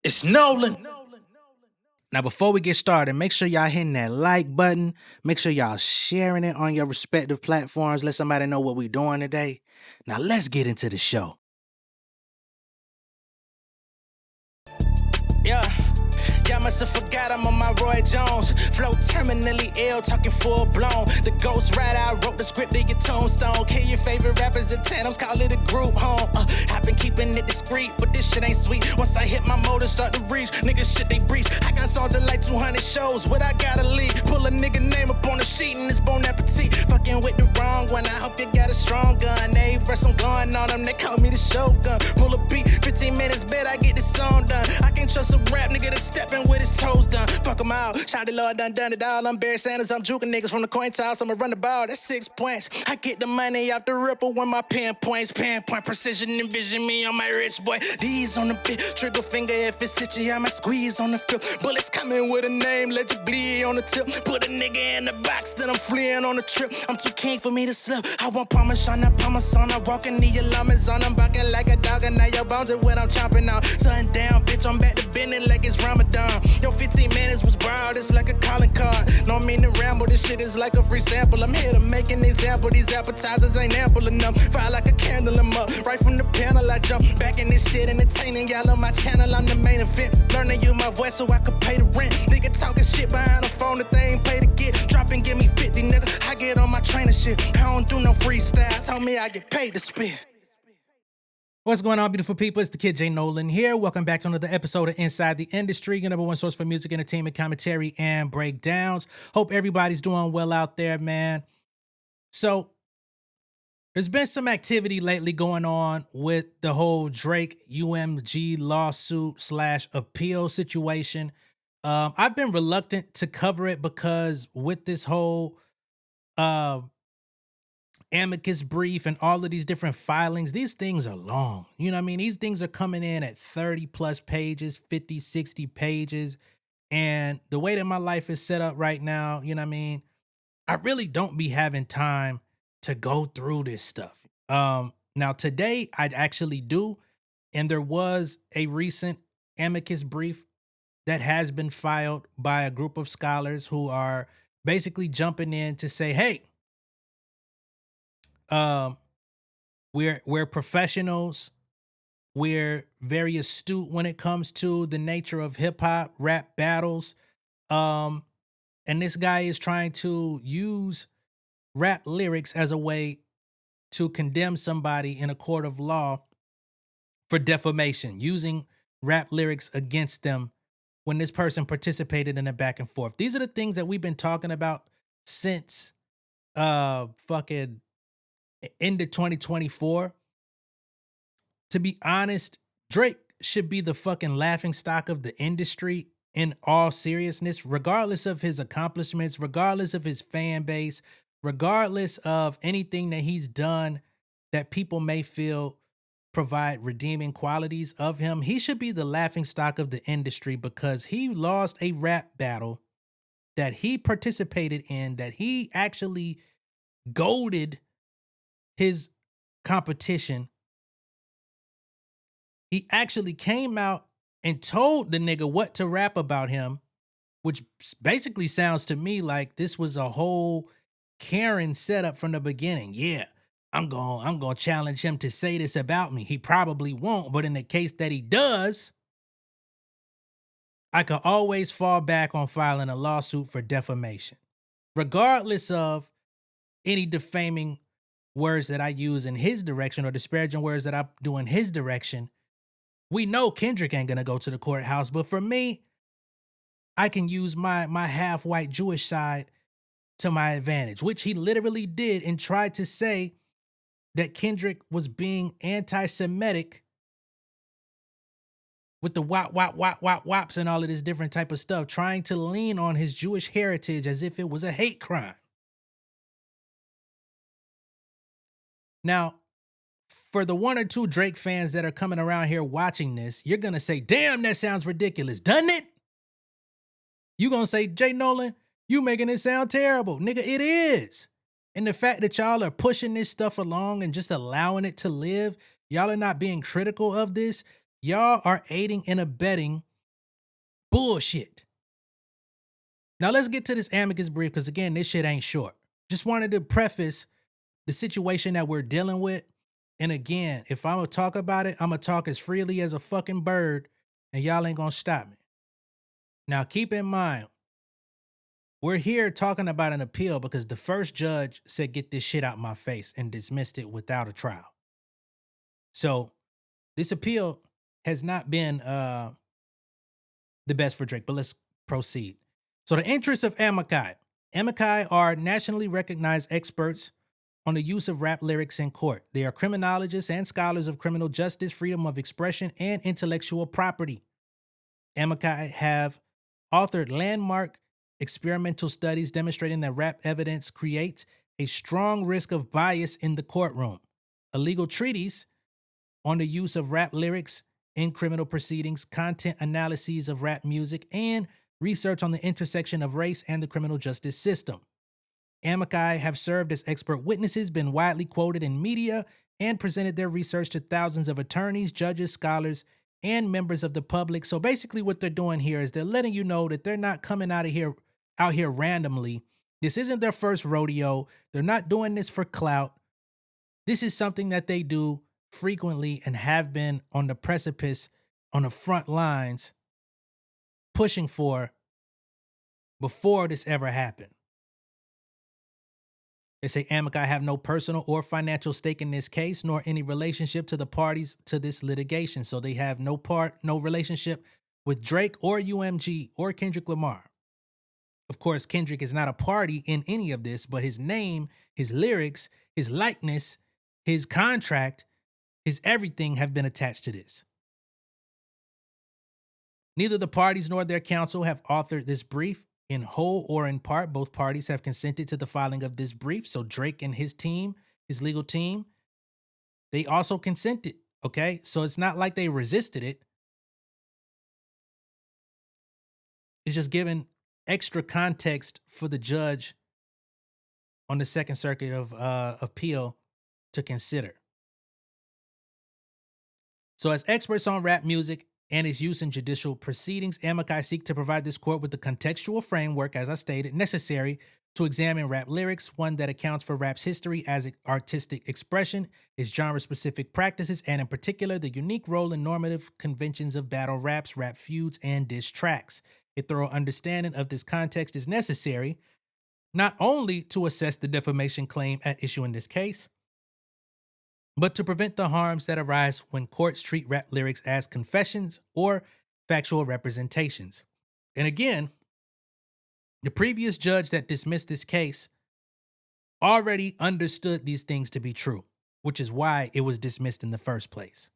It's Nolan. Now, before we get started, make sure y'all hitting that like button. Make sure y'all sharing it on your respective platforms. Let somebody know what we're doing today. Now, let's get into the show. Y'all must have forgot I'm on my Roy Jones. Flow terminally ill, talking full blown. The Ghost Rider, I wrote the script to your tombstone. Kill your favorite rappers in tandems, call it a group home. I've been keeping it discreet, but this shit ain't sweet. Once I hit my motor, start to reach. Niggas shit they breach. I got songs in like 200 shows, but I gotta lead. Pull a nigga name up on the sheet and it's Bon Appetit. Fucking with the wrong one, I hope you got a strong gun. They verse I'm going on them, they call me the Shogun. Pull a beat, 15 minutes, bet I get this song done. I can't trust a rap nigga that's stepping with his toes done. Fuck them out. Shout the Lord done it all. I'm Barry Sanders. I'm juking niggas from the coin toss. I'ma run the ball. That's 6 points. I get the money off the ripple when my pinpoints. Pinpoint precision envision me on my rich boy. D's on the bit. Trigger finger if it's itchy. I might squeeze on the flip. Bullets coming with a name. Let you bleed on the tip. Put a nigga in the box. Then I'm fleeing on the trip. I'm too king for me to slip. I want Parmesan. I Parmesan. I walk in the alarms on. I'm barking like a dog. And now your bones are what I'm chomping on. Sundown, bitch. I'm back to bending like it's Ramadan. Yo, 15 minutes was broad, it's like a calling card. No mean to ramble, this shit is like a free sample. I'm here to make an example, these appetizers ain't ample enough. Fire like a candle, I'm up. Right from the panel, I jump back in this shit, entertaining y'all on my channel. I'm the main event. Learn to use my voice so I could pay the rent. Nigga talking shit behind the phone that they ain't pay to get. Drop and give me 50, nigga. I get on my trainer shit. I don't do no freestyles, tell me I get paid to spit. What's going on, beautiful people? It's the kid J Nolan here. Welcome back to another episode of Inside the Industry, your number one source for music, entertainment, commentary, and breakdowns. Hope everybody's doing well out there, man. So, there's been some activity lately going on with the whole Drake UMG lawsuit / appeal situation. I've been reluctant to cover it because with this whole Amicus brief and all of these different filings, these things are long. You know what I mean? These things are coming in at 30 plus pages, 50, 60 pages. And the way that my life is set up right now, you know what I mean? I really don't be having time to go through this stuff. Now today I actually do. And there was a recent Amicus brief that has been filed by a group of scholars who are basically jumping in to say, hey, we're professionals. We're very astute when it comes to the nature of hip hop rap battles. And this guy is trying to use rap lyrics as a way to condemn somebody in a court of law for defamation, using rap lyrics against them when this person participated in a back and forth. These are the things that we've been talking about since fucking end of 2024. To be honest, Drake should be the fucking laughing stock of the industry in all seriousness, regardless of his accomplishments, regardless of his fan base, regardless of anything that he's done that people may feel provide redeeming qualities of him. He should be the laughing stock of the industry because he lost a rap battle that he participated in, that he actually goaded his competition. He actually came out and told the nigga what to rap about him, which basically sounds to me like this was a whole Karen setup from the beginning. Yeah, I'm going to challenge him to say this about me. He probably won't, but in the case that he does, I could always fall back on filing a lawsuit for defamation, regardless of any defaming words that I use in his direction or disparaging words that I do in his direction. We know Kendrick ain't gonna go to the courthouse, but for me, I can use my half-white Jewish side to my advantage, which he literally did and tried to say that Kendrick was being anti-Semitic with the wops and all of this different type of stuff, trying to lean on his Jewish heritage as if it was a hate crime. Now, for the one or two Drake fans that are coming around here watching this, you're going to say, damn, that sounds ridiculous, doesn't it? You're going to say, J Nolan, you making it sound terrible. Nigga, it is. And the fact that y'all are pushing this stuff along and just allowing it to live, y'all are not being critical of this. Y'all are aiding and abetting Bullshit. Now let's get to this amicus brief, because again, this shit ain't short. Just wanted to preface the situation that we're dealing with. And again, if I'm gonna talk about it, I'm gonna talk as freely as a fucking bird, and y'all ain't gonna stop me. Now keep in mind, we're here talking about an appeal because the first judge said, get this shit out my face, and dismissed it without a trial. So this appeal has not been the best for Drake, but let's proceed. So the interests of Amici. Amici are nationally recognized experts on the use of rap lyrics in court. They are criminologists and scholars of criminal justice, freedom of expression, and intellectual property. Amici have authored landmark experimental studies demonstrating that rap evidence creates a strong risk of bias in the courtroom. A legal treatise on the use of rap lyrics in criminal proceedings, content analyses of rap music, and research on the intersection of race and the criminal justice system. Amici have served as expert witnesses, been widely quoted in media, and presented their research to thousands of attorneys, judges, scholars, and members of the public. So basically what they're doing here is they're letting you know that they're not coming out here randomly. This isn't their first rodeo. They're not doing this for clout. This is something that they do frequently and have been on the precipice, on the front lines, pushing for before this ever happened. They say Amici have no personal or financial stake in this case, nor any relationship to the parties to this litigation. So they have no relationship with Drake or UMG or Kendrick Lamar. Of course, Kendrick is not a party in any of this, but his name, his lyrics, his likeness, his contract, his everything have been attached to this. Neither the parties nor their counsel have authored this brief in whole or in part. Both parties have consented to the filing of this brief. So Drake and his team, his legal team, they also consented. Okay. So it's not like they resisted it. It's just giving extra context for the judge on the Second Circuit of Appeal to consider. So as experts on rap music and its use in judicial proceedings, Amici seek to provide this court with the contextual framework, as I stated, necessary to examine rap lyrics, one that accounts for rap's history as artistic expression, its genre-specific practices, and in particular, the unique role and normative conventions of battle raps, rap feuds, and diss tracks. A thorough understanding of this context is necessary, not only to assess the defamation claim at issue in this case, but to prevent the harms that arise when courts treat rap lyrics as confessions or factual representations. And again, the previous judge that dismissed this case already understood these things to be true, which is why it was dismissed in the first place.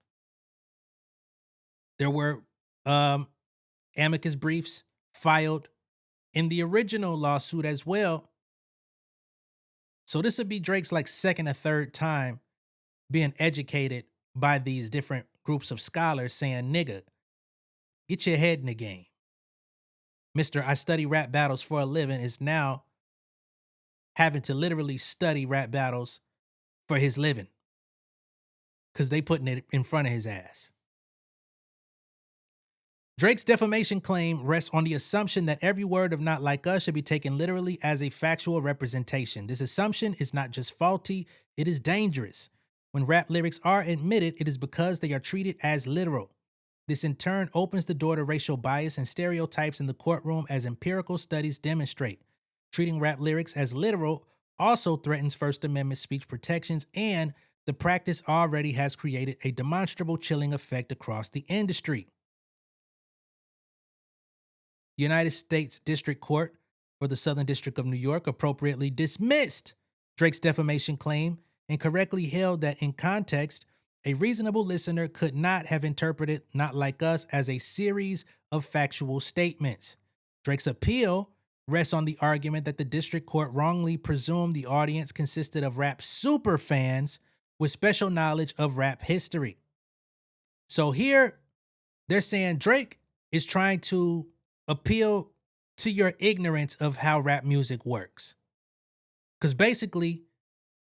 There were amicus briefs filed in the original lawsuit as well. So this would be Drake's like second or third time being educated by these different groups of scholars saying, nigga, get your head in the game. Mr. I study rap battles for a living is now having to literally study rap battles for his living because they putting it in front of his ass. Drake's defamation claim rests on the assumption that every word of Not Like Us should be taken literally as a factual representation. This assumption is not just faulty, it is dangerous. When rap lyrics are admitted, it is because they are treated as literal. This in turn opens the door to racial bias and stereotypes in the courtroom, as empirical studies demonstrate. Treating rap lyrics as literal also threatens First Amendment speech protections, and the practice already has created a demonstrable chilling effect across the industry. United States District Court for the Southern District of New York appropriately dismissed Drake's defamation claim and correctly held that in context, a reasonable listener could not have interpreted Not Like Us as a series of factual statements. Drake's appeal rests on the argument that the district court wrongly presumed the audience consisted of rap super fans with special knowledge of rap history. So here, they're saying Drake is trying to appeal to your ignorance of how rap music works. Because basically,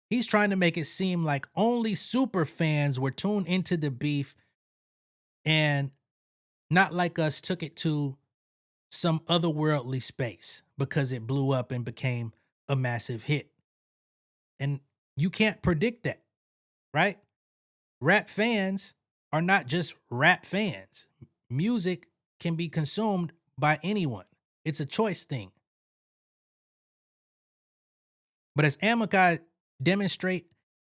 he's trying to make it seem like only super fans were tuned into the beef and Not Like Us took it to some otherworldly space because it blew up and became a massive hit. And you can't predict that, right? Rap fans are not just rap fans. Music can be consumed by anyone. It's a choice thing. But as Amicus demonstrate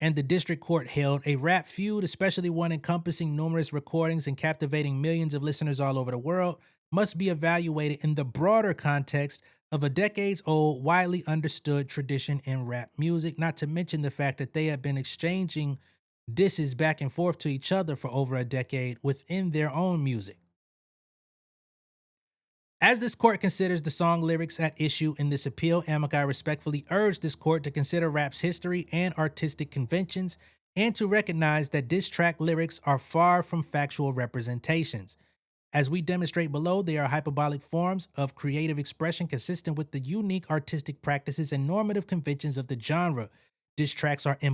and the district court held, a rap feud, especially one encompassing numerous recordings and captivating millions of listeners all over the world, must be evaluated in the broader context of a decades-old, widely understood tradition in rap music, not to mention the fact that they have been exchanging disses back and forth to each other for over a decade within their own music. As this court considers the song lyrics at issue in this appeal, Amicus respectfully urged this court to consider rap's history and artistic conventions and to recognize that diss track lyrics are far from factual representations. As we demonstrate below, they are hyperbolic forms of creative expression consistent with the unique artistic practices and normative conventions of the genre. Diss tracks are an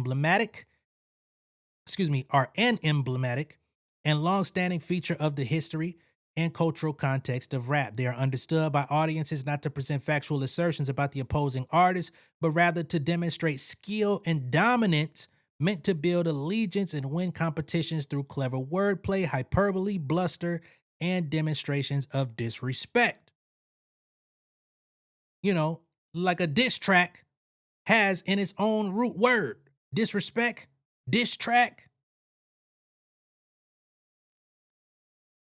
emblematic and long-standing feature of the history and cultural context of rap. They are understood by audiences not to present factual assertions about the opposing artist, but rather to demonstrate skill and dominance meant to build allegiance and win competitions through clever wordplay, hyperbole, bluster, and demonstrations of disrespect. You know, like a diss track has in its own root word. Disrespect, diss track.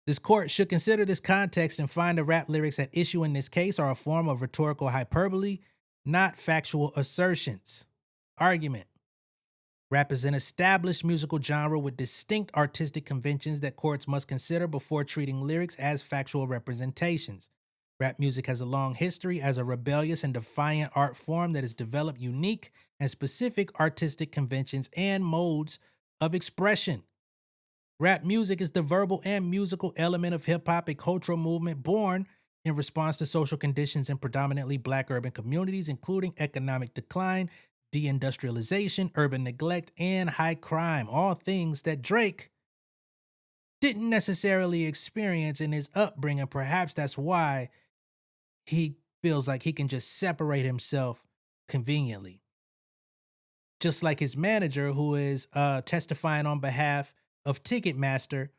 This court should consider this context and find the rap lyrics at issue in this case are a form of rhetorical hyperbole, not factual assertions. Argument. Rap is an established musical genre with distinct artistic conventions that courts must consider before treating lyrics as factual representations. Rap music has a long history as a rebellious and defiant art form that has developed unique and specific artistic conventions and modes of expression. Rap music is the verbal and musical element of hip-hop, a cultural movement born in response to social conditions in predominantly black urban communities, including economic decline, deindustrialization, urban neglect, and high crime, all things that Drake didn't necessarily experience in his upbringing. Perhaps that's why he feels like he can just separate himself conveniently. Just like his manager, who is testifying on behalf of Ticketmaster,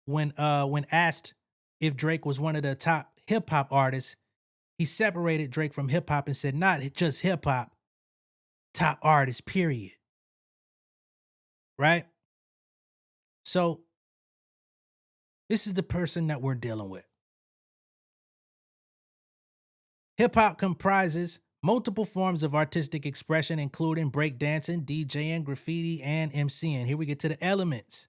when asked if Drake was one of the top hip hop artists, he separated Drake from hip hop and said, not just hip hop, top artist, period. Right? So this is the person that we're dealing with. Hip hop comprises multiple forms of artistic expression, including breakdancing, DJing, graffiti, and MCing. Here we get to the elements.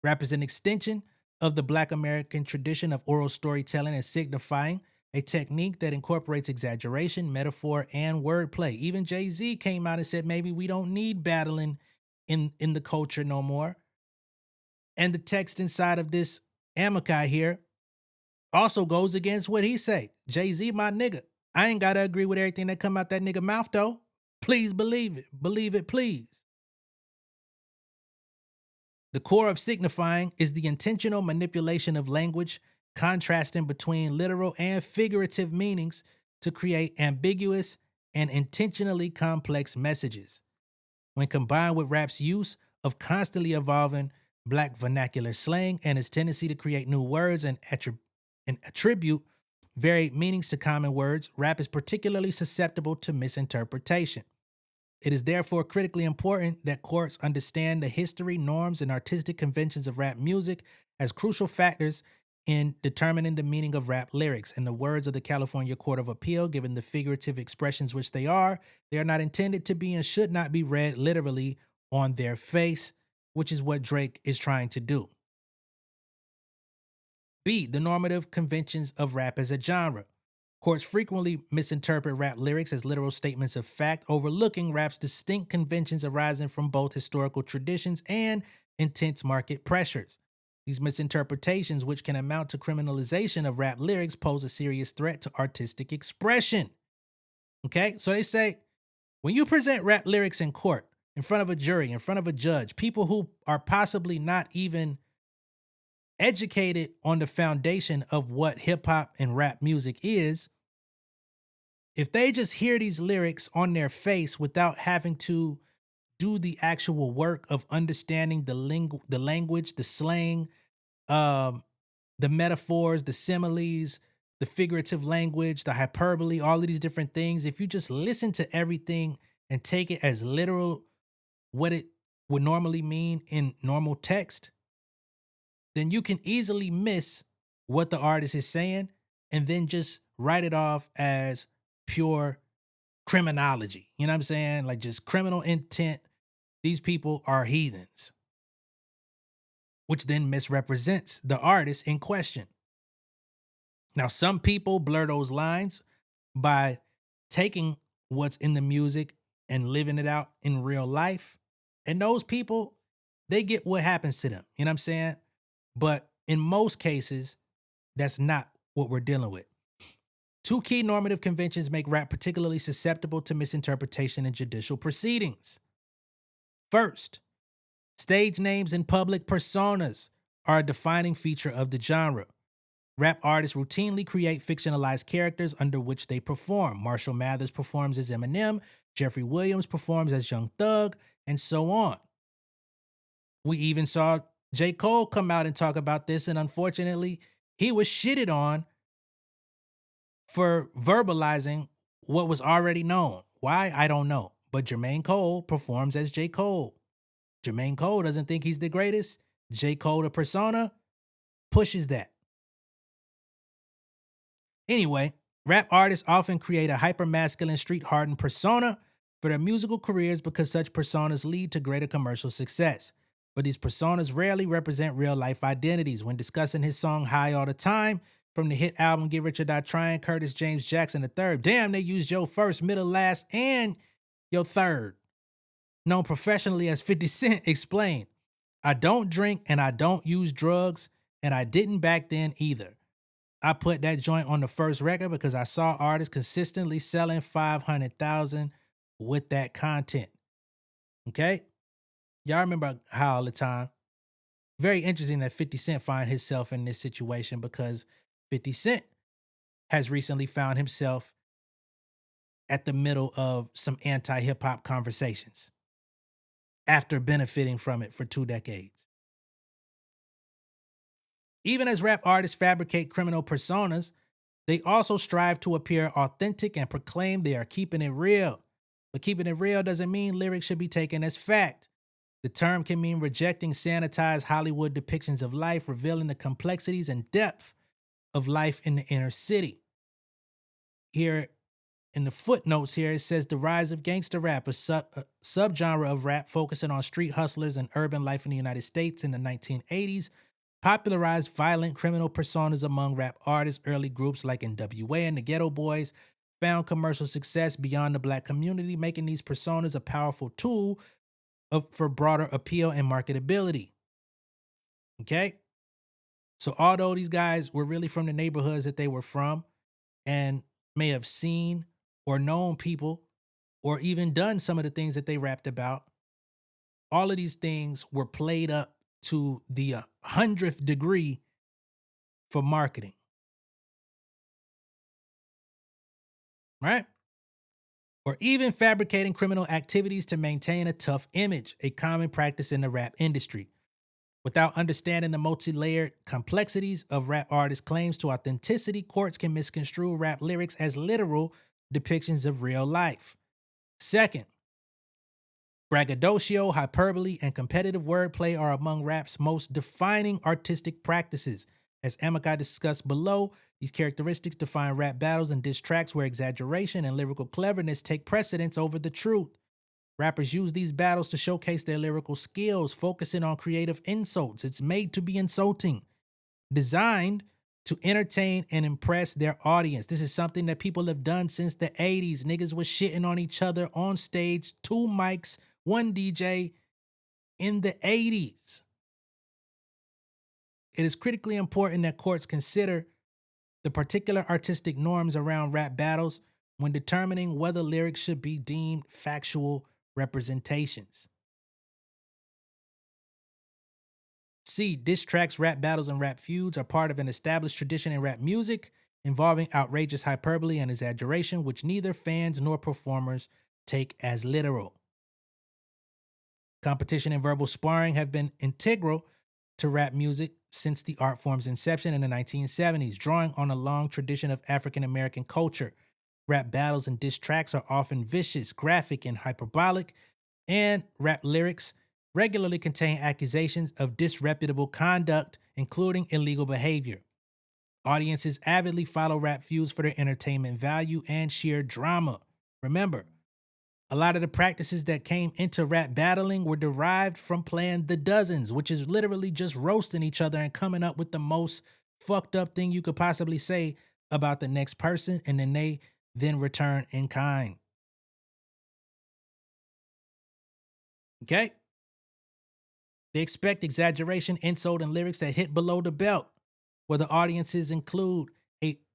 Rap is an extension of the Black American tradition of oral storytelling and signifying, a technique that incorporates exaggeration, metaphor, and wordplay. Even Jay-Z came out and said maybe we don't need battling in the culture no more. And the text inside of this Amicus here also goes against what he say. Jay-Z, my nigga. I ain't got to agree with everything that come out that nigga mouth, though. Please believe it. Believe it, please. The core of signifying is the intentional manipulation of language, contrasting between literal and figurative meanings to create ambiguous and intentionally complex messages. When combined with rap's use of constantly evolving black vernacular slang and its tendency to create new words and attribute varied meanings to common words, rap is particularly susceptible to misinterpretation. It is therefore critically important that courts understand the history, norms, and artistic conventions of rap music as crucial factors in determining the meaning of rap lyrics. In the words of the California Court of Appeal, given the figurative expressions which they are not intended to be and should not be read literally on their face, which is what Drake is trying to do. B, the normative conventions of rap as a genre. Courts frequently misinterpret rap lyrics as literal statements of fact, overlooking rap's distinct conventions arising from both historical traditions and intense market pressures. These misinterpretations, which can amount to criminalization of rap lyrics, pose a serious threat to artistic expression. Okay, so they say, when you present rap lyrics in court, in front of a jury, in front of a judge, people who are possibly not even educated on the foundation of what hip hop and rap music is, if they just hear these lyrics on their face without having to do the actual work of understanding the language, the slang, um, the metaphors, the similes, the figurative language, the hyperbole, all of these different things, if you just listen to everything and take it as literal what it would normally mean in normal text, then you can easily miss what the artist is saying and then just write it off as pure criminology. You know what I'm saying? Like just criminal intent. These people are heathens, which then misrepresents the artist in question. Now, some people blur those lines by taking what's in the music and living it out in real life. And those people, they get what happens to them. You know what I'm saying? But in most cases, that's not what we're dealing with. Two key normative conventions make rap particularly susceptible to misinterpretation in judicial proceedings. First, stage names and public personas are a defining feature of the genre. Rap artists routinely create fictionalized characters under which they perform. Marshall Mathers performs as Eminem, Jeffrey Williams performs as Young Thug, and so on. We even saw J. Cole come out and talk about this, and unfortunately, he was shitted on for verbalizing what was already known. Why? I don't know. But Jermaine Cole performs as J. Cole. Jermaine Cole doesn't think he's the greatest. J. Cole, the persona, pushes that. Anyway, rap artists often create a hyper-masculine, street-hardened persona for their musical careers because such personas lead to greater commercial success. But these personas rarely represent real-life identities. When discussing his song High All the Time from the hit album Get Rich or Die Trying, Curtis James Jackson III, damn, they used your first, middle, last, and your third. Known professionally as 50 Cent, explained, I don't drink and I don't use drugs, and I didn't back then either. I put that joint on the first record because I saw artists consistently selling 500,000 with that content. Okay? Y'all remember How All the Time? Very interesting that 50 Cent find himself in this situation because 50 Cent has recently found himself at the middle of some anti-hip hop conversations after benefiting from it for 2 decades. Even as rap artists fabricate criminal personas, they also strive to appear authentic and proclaim they are keeping it real. But keeping it real doesn't mean lyrics should be taken as fact. The term can mean rejecting sanitized Hollywood depictions of life, revealing the complexities and depth of life in the inner city. Here in the footnotes here, it says the rise of gangster rap, a subgenre of rap focusing on street hustlers and urban life in the United States in the 1980s, popularized violent criminal personas among rap artists. Early groups like NWA and the Ghetto Boys found commercial success beyond the black community, making these personas a powerful tool for broader appeal and marketability. Okay? So although these guys were really from the neighborhoods that they were from and may have seen or known people or even done some of the things that they rapped about, all of these things were played up to the 100th degree for marketing. Right? Or even fabricating criminal activities to maintain a tough image, a common practice in the rap industry. Without understanding the multi-layered complexities of rap artists' claims to authenticity, courts can misconstrue rap lyrics as literal depictions of real life. Second, braggadocio, hyperbole, and competitive wordplay are among rap's most defining artistic practices. As Amicus discussed below, these characteristics define rap battles and diss tracks where exaggeration and lyrical cleverness take precedence over the truth. Rappers use these battles to showcase their lyrical skills, focusing on creative insults. It's made to be insulting, designed to entertain and impress their audience. This is something that people have done since the 80s. Niggas was shitting on each other on stage, 2 mics, 1 DJ in the 80s. It is critically important that courts consider the particular artistic norms around rap battles when determining whether lyrics should be deemed factual representations. C. Diss tracks, rap battles, and rap feuds are part of an established tradition in rap music involving outrageous hyperbole and exaggeration, which neither fans nor performers take as literal. Competition and verbal sparring have been integral to rap music since the art form's inception in the 1970s, drawing on a long tradition of African American culture. Rap battles and diss tracks are often vicious, graphic, and hyperbolic, and rap lyrics regularly contain accusations of disreputable conduct, including illegal behavior. Audiences avidly follow rap feuds for their entertainment value and sheer drama. Remember, a lot of the practices that came into rap battling were derived from playing the dozens, which is literally just roasting each other and coming up with the most fucked up thing you could possibly say about the next person, and then they return in kind. Okay? They expect exaggeration, insult, and lyrics that hit below the belt, whether audiences include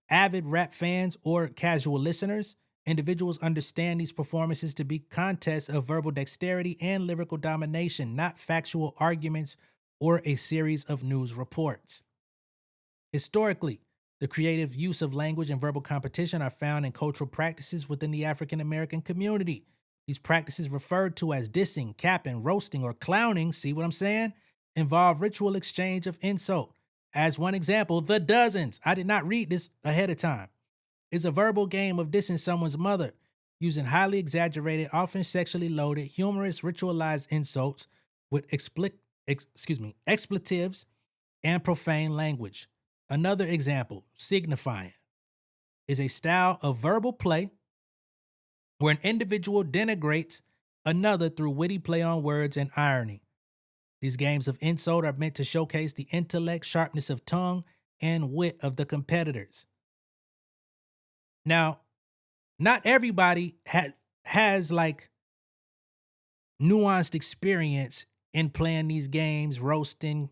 avid rap fans or casual listeners. Individuals understand these performances to be contests of verbal dexterity and lyrical domination, not factual arguments or a series of news reports. Historically, the creative use of language and verbal competition are found in cultural practices within the African American community. These practices, referred to as dissing, capping, roasting, or clowning, see what I'm saying, involve ritual exchange of insult. As one example, the dozens, I did not read this ahead of time, is a verbal game of dissing someone's mother, using highly exaggerated, often sexually loaded, humorous, ritualized insults with expletives and profane language. Another example, signifying, is a style of verbal play where an individual denigrates another through witty play on words and irony. These games of insult are meant to showcase the intellect, sharpness of tongue, and wit of the competitors. Now, not everybody has like nuanced experience in playing these games, roasting,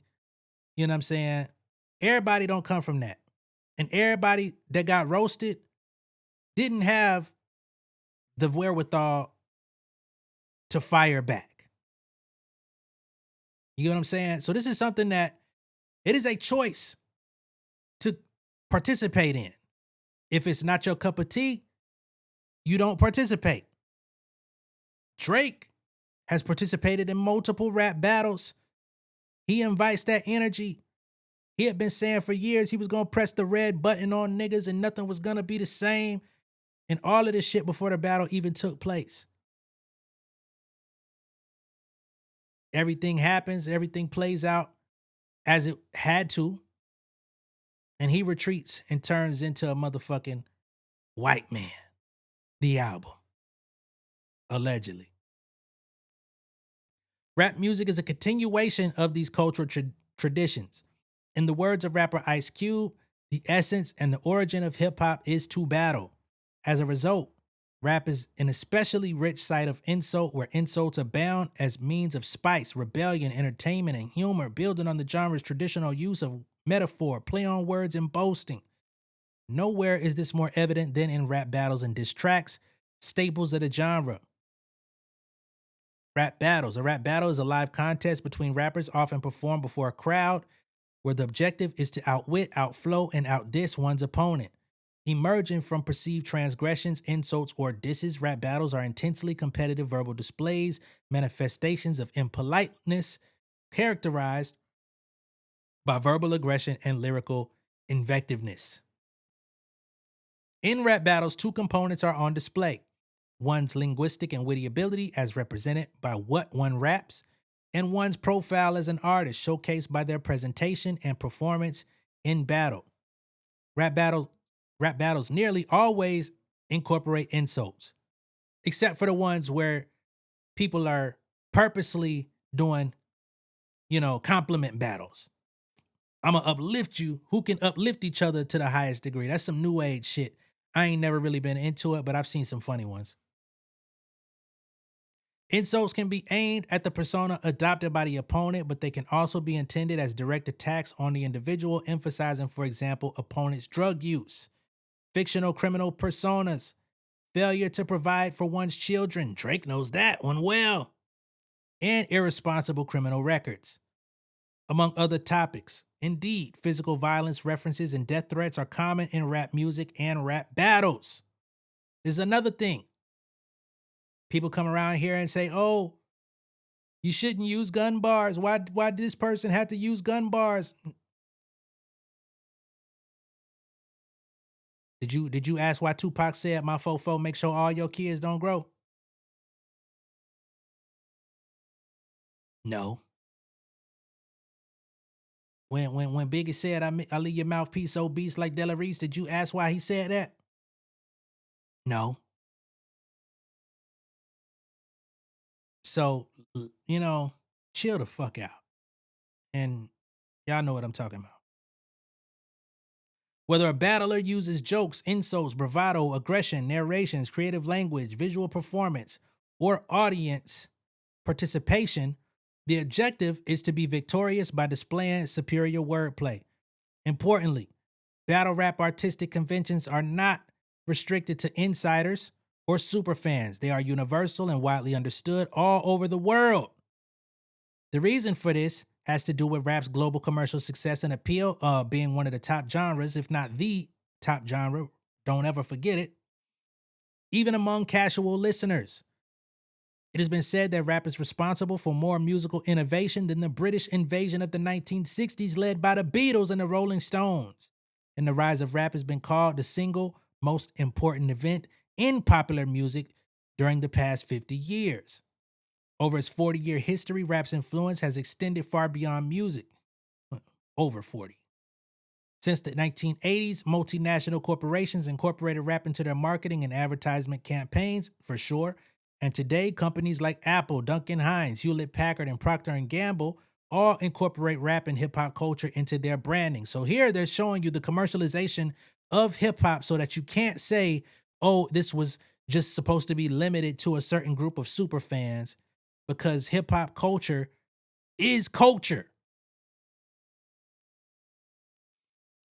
you know what I'm saying? Everybody don't come from that. And everybody that got roasted didn't have the wherewithal to fire back. You know what I'm saying? So this is something that it is a choice to participate in. If it's not your cup of tea, you don't participate. Drake has participated in multiple rap battles. He invites that energy. He had been saying for years he was going to press the red button on niggas and nothing was going to be the same. And all of this shit before the battle even took place. Everything happens. Everything plays out as it had to. And he retreats and turns into a motherfucking white man. The album. Allegedly. Rap music is a continuation of these cultural traditions. In the words of rapper Ice Cube, the essence and the origin of hip-hop is to battle. As a result, rap is an especially rich site of insult where insults abound as means of spice, rebellion, entertainment, and humor, building on the genre's traditional use of metaphor, play on words, and boasting. Nowhere is this more evident than in rap battles and diss tracks, staples of the genre. Rap battles. A rap battle is a live contest between rappers, often performed before a crowd, where the objective is to outwit, outflow, and outdiss one's opponent. Emerging from perceived transgressions, insults, or disses, rap battles are intensely competitive verbal displays, manifestations of impoliteness, characterized by verbal aggression and lyrical invectiveness. In rap battles, two components are on display. One's linguistic and witty ability, as represented by what one raps, and one's profile as an artist, showcased by their presentation and performance in battle. Rap battles nearly always incorporate insults, except for the ones where people are purposely doing, compliment battles. I'm going to uplift you. Who can uplift each other to the highest degree? That's some new age shit. I ain't never really been into it, but I've seen some funny ones. Insults can be aimed at the persona adopted by the opponent, but they can also be intended as direct attacks on the individual, emphasizing, for example, opponent's drug use, fictional criminal personas, failure to provide for one's children. Drake knows that one well. And irresponsible criminal records. among other topics. Indeed, physical violence references and death threats are common in rap music and rap battles. There's another thing. People come around here and say, oh, you shouldn't use gun bars. Why did this person have to use gun bars? Did you ask why Tupac said my fofo make sure all your kids don't grow? No. When Biggie said I leave your mouthpiece obese like Della Reese, did you ask why he said that? No. So, chill the fuck out. And y'all know what I'm talking about. Whether a battler uses jokes, insults, bravado, aggression, narrations, creative language, visual performance, or audience participation, the objective is to be victorious by displaying superior wordplay. Importantly, battle rap artistic conventions are not restricted to insiders or superfans. They are universal and widely understood all over the world. The reason for this has to do with rap's global commercial success and appeal, being one of the top genres, if not the top genre. Don't ever forget it. Even among casual listeners. It has been said that rap is responsible for more musical innovation than the British invasion of the 1960s led by the Beatles and the Rolling Stones. And the rise of rap has been called the single most important event in popular music during the past 50 years. Over its 40-year history, rap's influence has extended far beyond music. Over 40. Since the 1980s, multinational corporations incorporated rap into their marketing and advertisement campaigns, for sure. And today, companies like Apple, Duncan Hines, Hewlett-Packard, and Procter & Gamble all incorporate rap and hip-hop culture into their branding. So here they're showing you the commercialization of hip-hop so that you can't say, oh, this was just supposed to be limited to a certain group of super fans, because hip-hop culture is culture.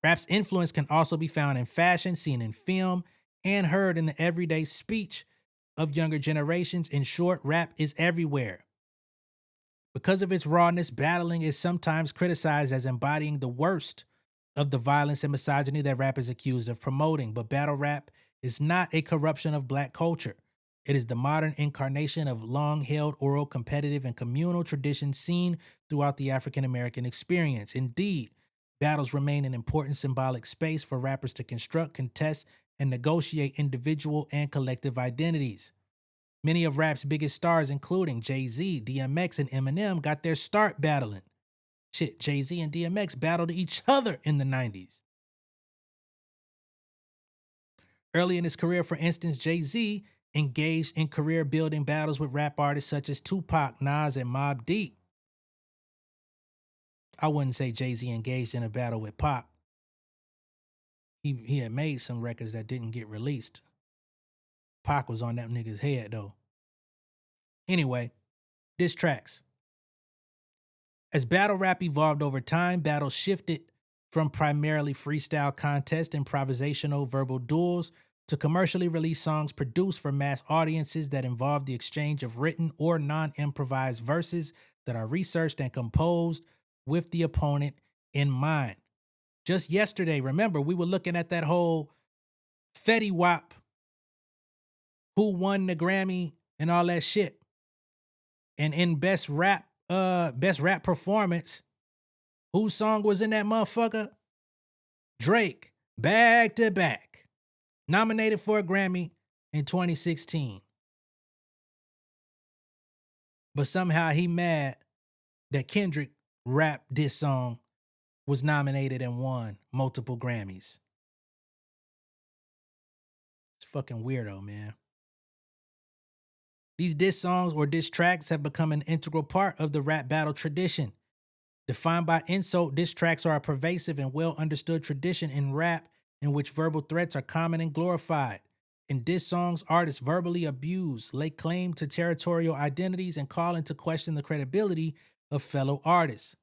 Rap's influence can also be found in fashion, seen in film, and heard in the everyday speech of younger generations. In short, rap is everywhere. Because of its rawness, battling is sometimes criticized as embodying the worst of the violence and misogyny that rap is accused of promoting. But battle rap is not a corruption of black culture. It is the modern incarnation of long-held oral, competitive, and communal traditions seen throughout the African American experience. Indeed, battles remain an important symbolic space for rappers to construct, contest, and negotiate individual and collective identities. Many of rap's biggest stars, including Jay-Z, DMX, and Eminem, got their start battling. Shit, Jay-Z and DMX battled each other in the 90s. Early in his career, for instance, Jay-Z engaged in career-building battles with rap artists such as Tupac, Nas, and Mobb Deep. I wouldn't say Jay-Z engaged in a battle with Pac. He had made some records that didn't get released. Pac was on that nigga's head, though. Anyway, diss tracks. As battle rap evolved over time, battles shifted from primarily freestyle contest, improvisational verbal duels, to commercially released songs produced for mass audiences that involve the exchange of written or non-improvised verses that are researched and composed with the opponent in mind. Just yesterday, remember, we were looking at that whole Fetty Wap, who won the Grammy and all that shit. And in best rap performance, whose song was in that motherfucker? Drake, back to back. Nominated for a Grammy in 2016. But somehow he mad that Kendrick rap diss song was nominated and won multiple Grammys. It's fucking weirdo, man. These diss songs or diss tracks have become an integral part of the rap battle tradition. Defined by insult, diss tracks are a pervasive and well-understood tradition in rap in which verbal threats are common and glorified. In diss songs, artists verbally abuse, lay claim to territorial identities, and call into question the credibility of fellow artists.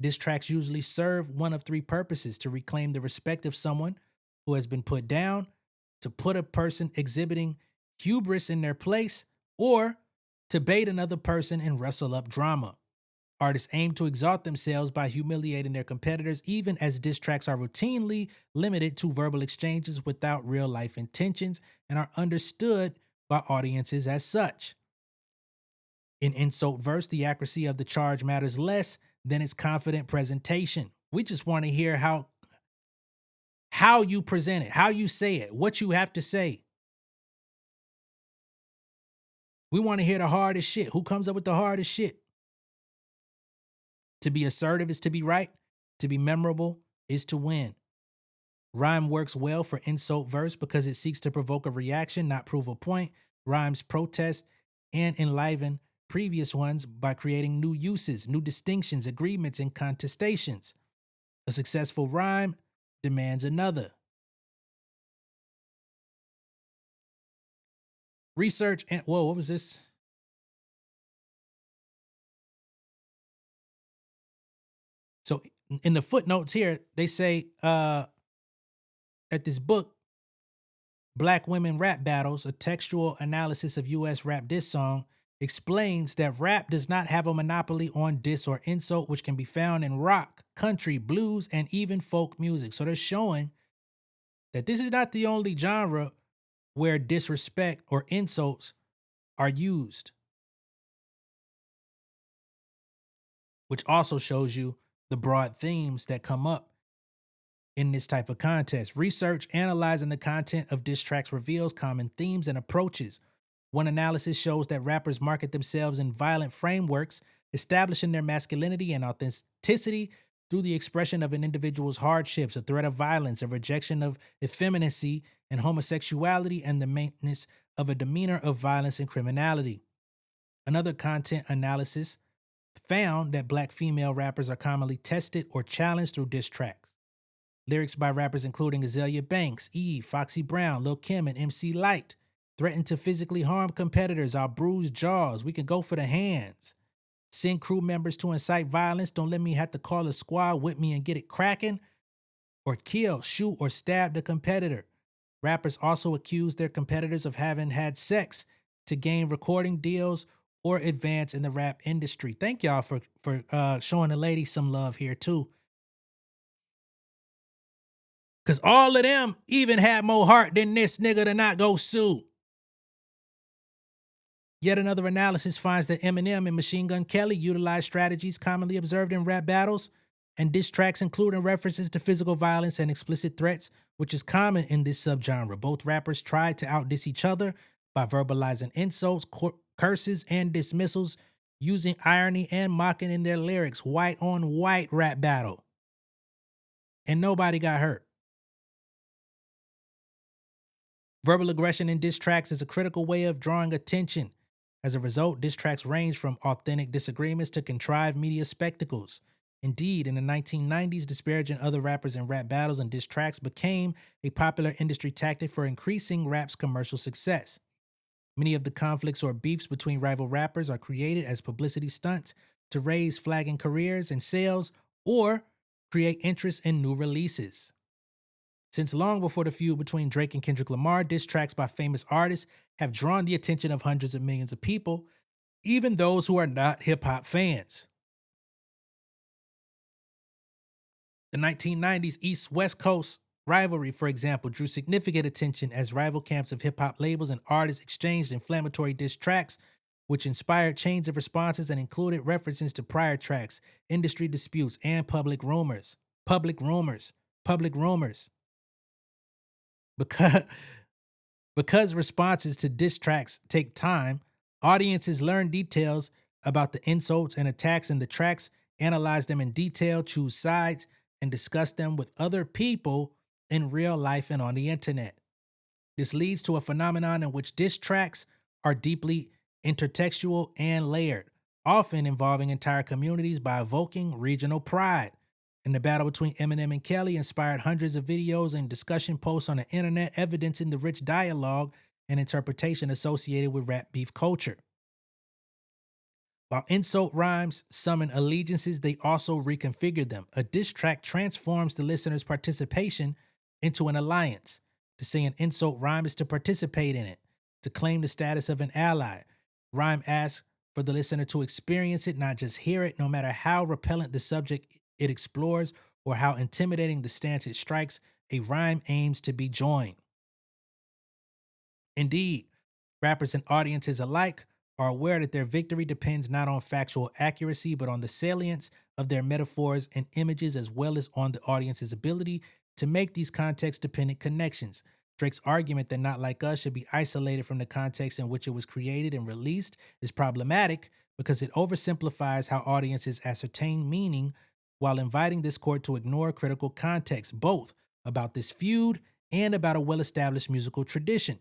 Diss tracks usually serve one of three purposes: to reclaim the respect of someone who has been put down, to put a person exhibiting hubris in their place, or to bait another person and rustle up drama. Artists aim to exalt themselves by humiliating their competitors, even as diss tracks are routinely limited to verbal exchanges without real life intentions and are understood by audiences as such. In insult verse, the accuracy of the charge matters less than its confident presentation. We just want to hear how you present it, how you say it, what you have to say. We want to hear the hardest shit. Who comes up with the hardest shit? To be assertive is to be right. To be memorable is to win. Rhyme works well for insult verse because it seeks to provoke a reaction, not prove a point. Rhymes protest and enliven previous ones by creating new uses, new distinctions, agreements, and contestations. A successful rhyme demands another. Research and what was this? So in the footnotes here, they say at this book, Black Women Rap Battles, a textual analysis of US rap diss song, explains that rap does not have a monopoly on diss or insult, which can be found in rock, country, blues, and even folk music. So they're showing that this is not the only genre where disrespect or insults are used, which also shows you the broad themes that come up in this type of contest. Research analyzing the content of diss tracks reveals common themes and approaches. One analysis shows that rappers market themselves in violent frameworks, establishing their masculinity and authenticity through the expression of an individual's hardships, a threat of violence, a rejection of effeminacy and homosexuality, and the maintenance of a demeanor of violence and criminality. Another content analysis found that Black female rappers are commonly tested or challenged through diss tracks. Lyrics by rappers including Azalea Banks, Eve, Foxy Brown, Lil' Kim, and MC Lyte threaten to physically harm competitors. I'll bruise jaws. We can go for the hands. Send crew members to incite violence. Don't let me have to call a squad with me and get it cracking. Or kill, shoot, or stab the competitor. Rappers also accuse their competitors of having had sex to gain recording deals or advance in the rap industry. Thank y'all for showing the ladies some love here too. Because all of them even had more heart than this nigga to not go sue. Yet another analysis finds that Eminem and Machine Gun Kelly utilized strategies commonly observed in rap battles and diss tracks, including references to physical violence and explicit threats, which is common in this subgenre. Both rappers tried to outdiss each other by verbalizing insults, curses, and dismissals, using irony and mocking in their lyrics. White on white rap battle. And nobody got hurt. Verbal aggression in diss tracks is a critical way of drawing attention. As a result, diss tracks range from authentic disagreements to contrived media spectacles. Indeed, in the 1990s, disparaging other rappers in rap battles and diss tracks became a popular industry tactic for increasing rap's commercial success. Many of the conflicts or beefs between rival rappers are created as publicity stunts to raise flagging careers and sales or create interest in new releases. Since long before the feud between Drake and Kendrick Lamar, diss tracks by famous artists have drawn the attention of hundreds of millions of people, even those who are not hip-hop fans. The 1990s East-West Coast rivalry, for example, drew significant attention as rival camps of hip-hop labels and artists exchanged inflammatory diss tracks, which inspired chains of responses and included references to prior tracks, industry disputes, and public rumors. Because responses to diss tracks take time, audiences learn details about the insults and attacks in the tracks, analyze them in detail, choose sides, and discuss them with other people in real life and on the internet. This leads to a phenomenon in which diss tracks are deeply intertextual and layered, often involving entire communities by evoking regional pride. And the battle between Eminem and Kelly inspired hundreds of videos and discussion posts on the internet, evidencing the rich dialogue and interpretation associated with rap beef culture. While insult rhymes summon allegiances, they also reconfigure them. A diss track transforms the listener's participation into an alliance. To say an insult rhyme is to participate in it, to claim the status of an ally. Rhyme asks for the listener to experience it, not just hear it, no matter how repellent the subject it explores or how intimidating the stance it strikes, a rhyme aims to be joined. Indeed, rappers and audiences alike are aware that their victory depends not on factual accuracy, but on the salience of their metaphors and images, as well as on the audience's ability to make these context dependent connections. Drake's argument that Not Like Us should be isolated from the context in which it was created and released is problematic because it oversimplifies how audiences ascertain meaning while inviting this court to ignore critical context, both about this feud and about a well established musical tradition.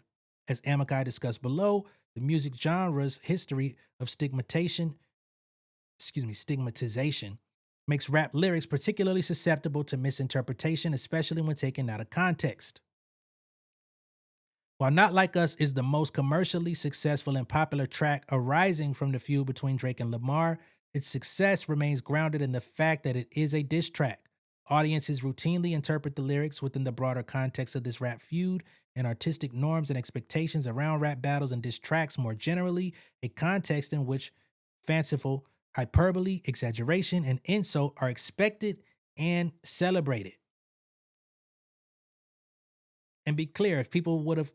As Amicus discussed below, the music genre's history of stigmatization makes rap lyrics particularly susceptible to misinterpretation, especially when taken out of context. While Not Like Us is the most commercially successful and popular track arising from the feud between Drake and Lamar, its success remains grounded in the fact that it is a diss track. Audiences routinely interpret the lyrics within the broader context of this rap feud and artistic norms and expectations around rap battles and diss tracks more generally, a context in which fanciful hyperbole, exaggeration, and insult are expected and celebrated. And be clear, if people would have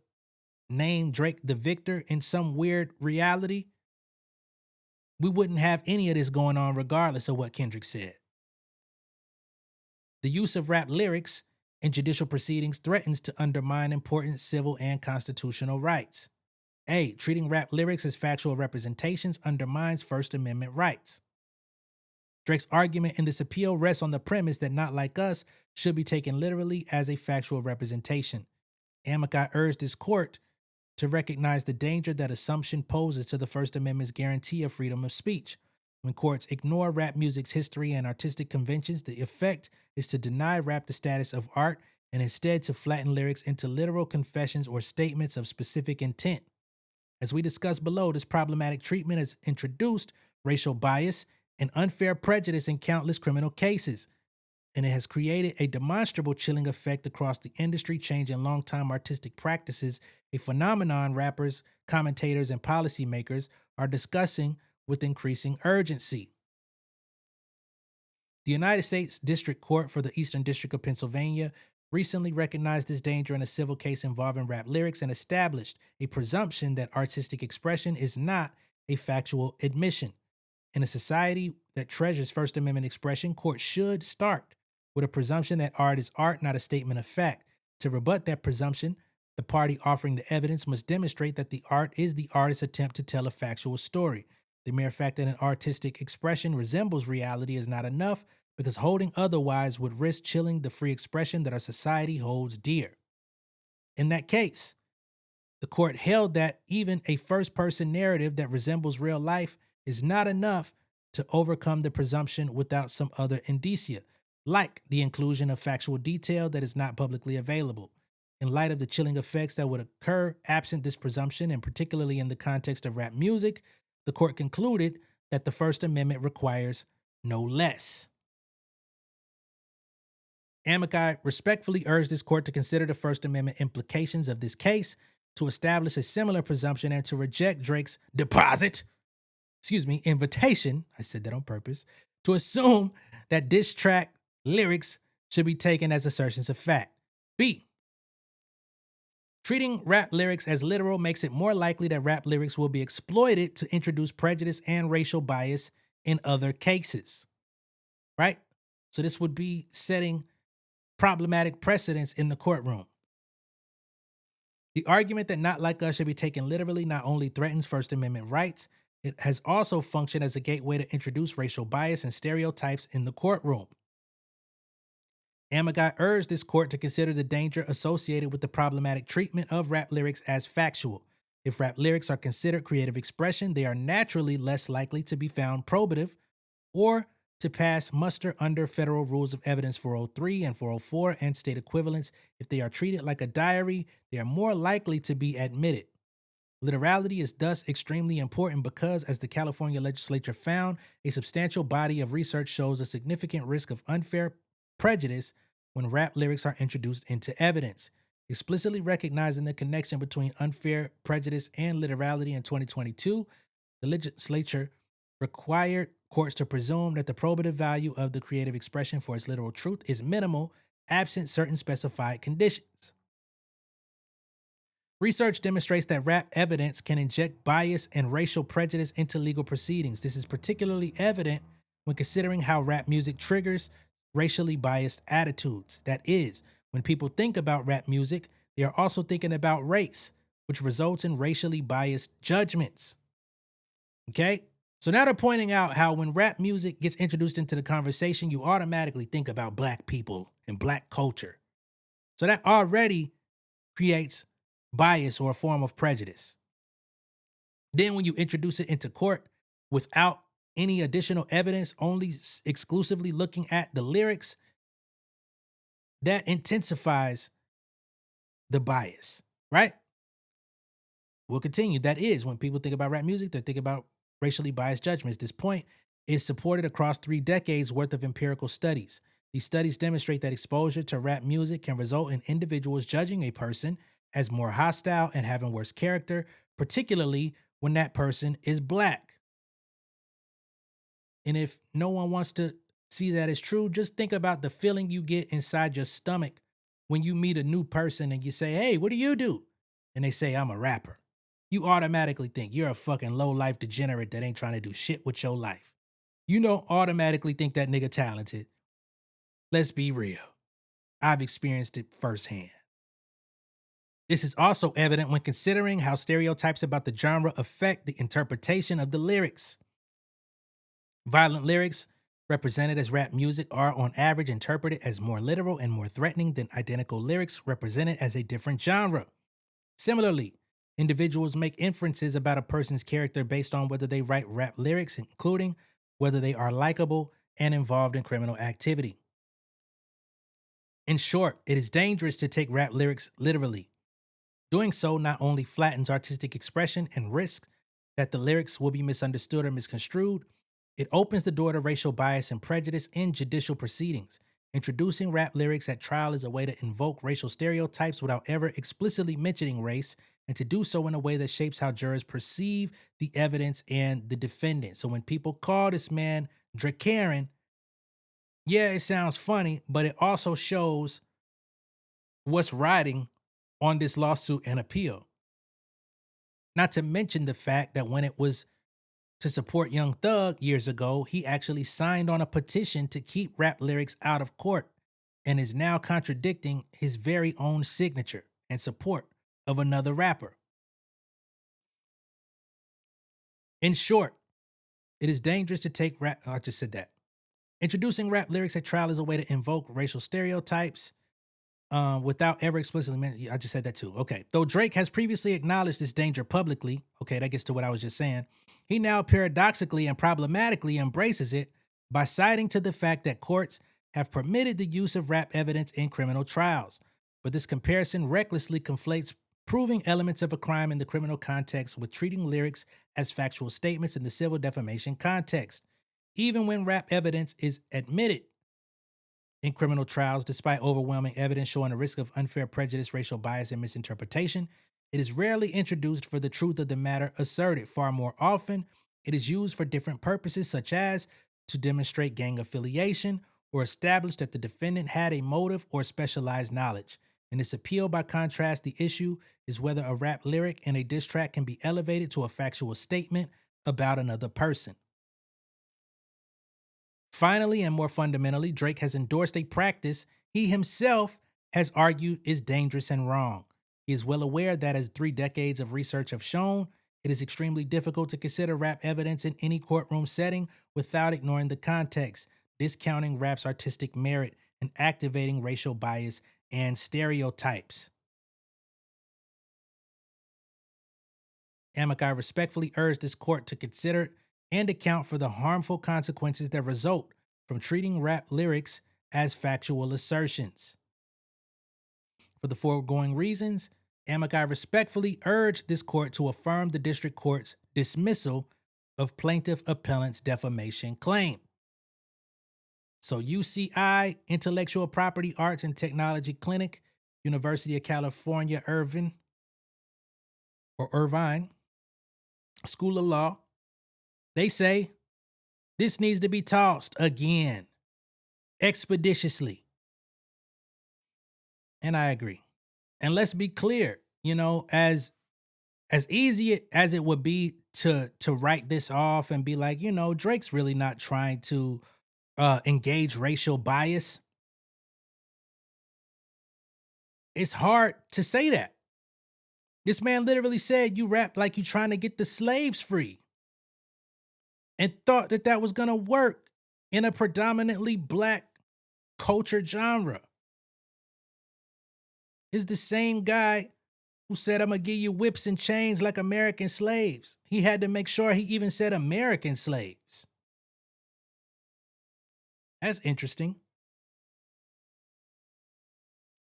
named Drake the victor in some weird reality, we wouldn't have any of this going on regardless of what Kendrick said. The use of rap lyrics in judicial proceedings threatens to undermine important civil and constitutional rights. A. Treating rap lyrics as factual representations undermines First Amendment rights. Drake's argument in this appeal rests on the premise that Not Like Us should be taken literally as a factual representation. Amicus urged this court to recognize the danger that assumption poses to the First Amendment's guarantee of freedom of speech. When courts ignore rap music's history and artistic conventions, the effect is to deny rap the status of art and instead to flatten lyrics into literal confessions or statements of specific intent. As we discussed below, this problematic treatment has introduced racial bias and unfair prejudice in countless criminal cases, and it has created a demonstrable chilling effect across the industry, changing longtime artistic practices, a phenomenon rappers, commentators, and policymakers are discussing with increasing urgency. The United States District Court for the Eastern District of Pennsylvania recently recognized this danger in a civil case involving rap lyrics and established a presumption that artistic expression is not a factual admission. In a society that treasures First Amendment expression, courts should start with a presumption that art is art, not a statement of fact. To rebut that presumption, the party offering the evidence must demonstrate that the art is the artist's attempt to tell a factual story. The mere fact that an artistic expression resembles reality is not enough, because holding otherwise would risk chilling the free expression that our society holds dear. In that case, the court held that even a first-person narrative that resembles real life is not enough to overcome the presumption without some other indicia, like the inclusion of factual detail that is not publicly available. In light of the chilling effects that would occur absent this presumption, and particularly in the context of rap music, the court concluded that the First Amendment requires no less. Amicus respectfully urged this court to consider the First Amendment implications of this case, to establish a similar presumption, and to reject Drake's invitation, I said that on purpose, to assume that diss track lyrics should be taken as assertions of fact. B. Treating rap lyrics as literal makes it more likely that rap lyrics will be exploited to introduce prejudice and racial bias in other cases. Right? So this would be setting problematic precedents in the courtroom. The argument that Not Like Us should be taken literally not only threatens First Amendment rights, it has also functioned as a gateway to introduce racial bias and stereotypes in the courtroom. Amicus urged this court to consider the danger associated with the problematic treatment of rap lyrics as factual. If rap lyrics are considered creative expression, they are naturally less likely to be found probative or to pass muster under federal rules of evidence 403 and 404 and state equivalents. If they are treated like a diary, they are more likely to be admitted. Literality is thus extremely important because, as the California legislature found, a substantial body of research shows a significant risk of unfair prejudice when rap lyrics are introduced into evidence. Explicitly recognizing the connection between unfair prejudice and literality in 2022, the legislature required courts to presume that the probative value of the creative expression for its literal truth is minimal, absent certain specified conditions. Research demonstrates that rap evidence can inject bias and racial prejudice into legal proceedings. This is particularly evident when considering how rap music triggers racially biased attitudes. That is, when people think about rap music, they are also thinking about race, which results in racially biased judgments. Okay? So now they're pointing out how when rap music gets introduced into the conversation, you automatically think about black people and black culture. So that already creates bias or a form of prejudice. Then when you introduce it into court without any additional evidence, only exclusively looking at the lyrics, that intensifies the bias, right? We'll continue. That is, when people think about rap music, they think about racially biased judgments. This point is supported across 3 decades worth of empirical studies. These studies demonstrate that exposure to rap music can result in individuals judging a person as more hostile and having worse character, particularly when that person is black. And if no one wants to see that as true, just think about the feeling you get inside your stomach when you meet a new person and you say, "Hey, what do you do?" And they say, "I'm a rapper." You automatically think you're a fucking low-life degenerate that ain't trying to do shit with your life. You don't automatically think that nigga talented. Let's be real. I've experienced it firsthand. This is also evident when considering how stereotypes about the genre affect the interpretation of the lyrics. Violent lyrics represented as rap music are on average interpreted as more literal and more threatening than identical lyrics represented as a different genre. Similarly, individuals make inferences about a person's character based on whether they write rap lyrics, including whether they are likable and involved in criminal activity. In short, it is dangerous to take rap lyrics literally. Doing so not only flattens artistic expression and risks that the lyrics will be misunderstood or misconstrued, it opens the door to racial bias and prejudice in judicial proceedings. Introducing rap lyrics at trial is a way to invoke racial stereotypes without ever explicitly mentioning race, and to do so in a way that shapes how jurors perceive the evidence and the defendant. So when people call this man Dracarin, yeah, it sounds funny, but it also shows what's riding on this lawsuit and appeal. Not to mention the fact that when it was to support Young Thug years ago, he actually signed on a petition to keep rap lyrics out of court and is now contradicting his very own signature and support of another rapper. In short, it is dangerous to take rap. I just said that. Introducing rap lyrics at trial is a way to invoke racial stereotypes without ever explicitly mentioning. I just said that too. Okay. Though Drake has previously acknowledged this danger publicly, okay, that gets to what I was just saying, he now paradoxically and problematically embraces it by citing to the fact that courts have permitted the use of rap evidence in criminal trials. But this comparison recklessly conflates proving elements of a crime in the criminal context with treating lyrics as factual statements in the civil defamation context. Even when rap evidence is admitted in criminal trials, despite overwhelming evidence showing a risk of unfair prejudice, racial bias, and misinterpretation, it is rarely introduced for the truth of the matter asserted. Far more often, it is used for different purposes, such as to demonstrate gang affiliation or establish that the defendant had a motive or specialized knowledge. In this appeal, by contrast, the issue is whether a rap lyric in a diss track can be elevated to a factual statement about another person. Finally, and more fundamentally, Drake has endorsed a practice he himself has argued is dangerous and wrong. He is well aware that, as 3 decades of research have shown, it is extremely difficult to consider rap evidence in any courtroom setting without ignoring the context, discounting rap's artistic merit, and activating racial bias and stereotypes. Amicus respectfully urged this court to consider and account for the harmful consequences that result from treating rap lyrics as factual assertions. For the foregoing reasons, Amicus respectfully urged this court to affirm the district court's dismissal of plaintiff appellant's defamation claim. So UCI, Intellectual Property Arts and Technology Clinic, University of California, Irvine, School of Law, They say this needs to be tossed again, expeditiously. And I agree. And let's be clear, as easy as it would be to write this off and be like, Drake's really not trying to engage racial bias. It's hard to say that. This man literally said you rap like you trying to get the slaves free and thought that was going to work in a predominantly black culture genre. It's the same guy who said, I'm going to give you whips and chains like American slaves. He had to make sure he even said American slaves. That's interesting.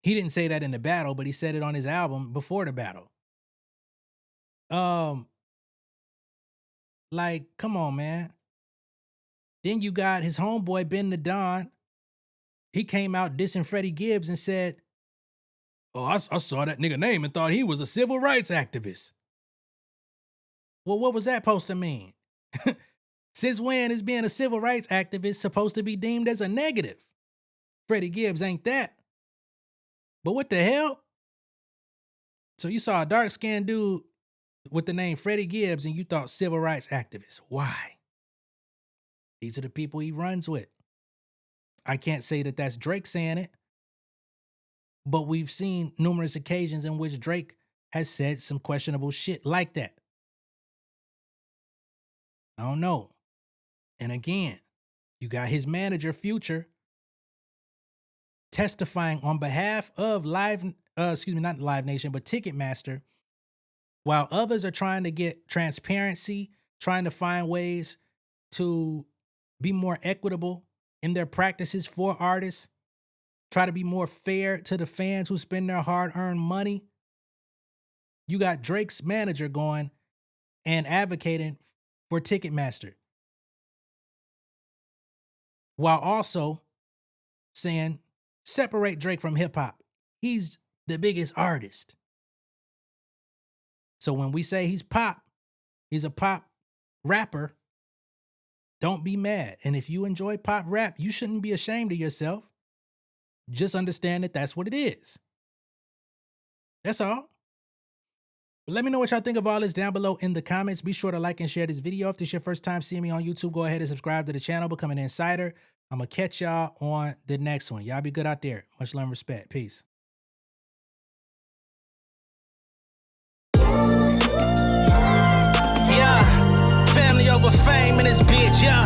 He didn't say that in the battle, but he said it on his album before the battle. Like, come on, man. Then you got his homeboy, Ben the Don. He came out dissing Freddie Gibbs and said, oh, I saw that nigga name and thought he was a civil rights activist. Well, what was that supposed to mean? Since when is being a civil rights activist supposed to be deemed as a negative? Freddie Gibbs ain't that. But what the hell? So you saw a dark-skinned dude with the name Freddie Gibbs and you thought civil rights activist. Why? These are the people he runs with. I can't say that that's Drake saying it, but we've seen numerous occasions in which Drake has said some questionable shit like that. I don't know. And again, you got his manager, Future, testifying on behalf of not Live Nation, but Ticketmaster, while others are trying to get transparency, trying to find ways to be more equitable in their practices for artists, try to be more fair to the fans who spend their hard-earned money. You got Drake's manager going and advocating for Ticketmaster, while also saying, separate Drake from hip-hop. He's the biggest artist. So when we say he's a pop rapper, don't be mad. And if you enjoy pop rap, you shouldn't be ashamed of yourself. Just understand that that's what it is. That's all. But let me know what y'all think of all this down below in the comments. Be sure to like and share this video. If this is your first time seeing me on YouTube, go ahead and subscribe to the channel, become an insider. I'm going to catch y'all on the next one. Y'all be good out there. Much love and respect. Peace. Yeah, family over fame in this bitch, yeah.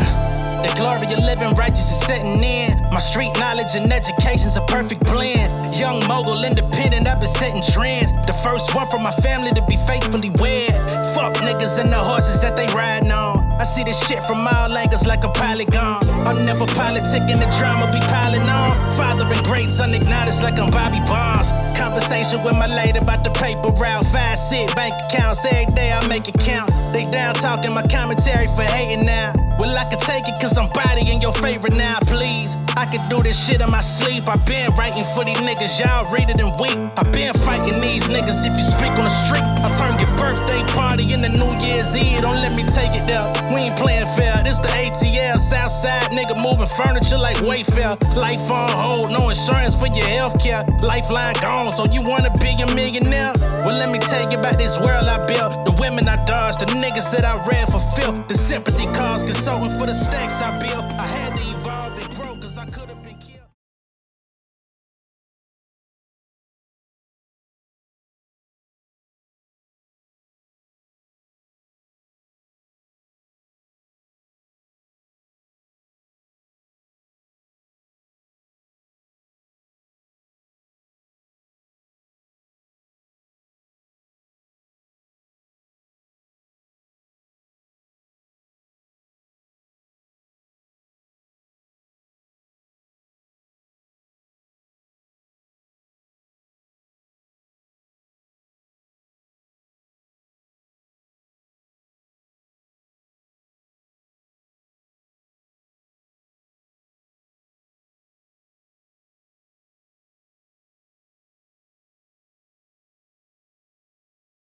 The glory of living righteous is setting in. My street knowledge and education's a perfect blend. Young mogul, independent, I've been setting trends. The first one from my family to be faithfully wed. Fuck niggas and the horses that they riding on. I see this shit from all angles like a polygon. I'm never politicking, the drama be piling on. Father and greats unacknowledged like I'm Bobby Bonds. Conversation with my lady about the paper route. 5 sit bank accounts, every day I make it count. They down talking my commentary for hating now. Well, I can take it cause I'm bodying your favorite now, please. I could do this shit in my sleep. I been writing for these niggas, y'all read it and weep. I been fighting these niggas if you speak on the street. I'll turn your birthday party into New Year's Eve. Don't let me take it there. We ain't playing fair. This the ATL, Southside nigga moving furniture like Wayfair. Life on hold, no insurance for your healthcare. Lifeline gone, so you wanna be a millionaire? Well, let me tell you about this world I built.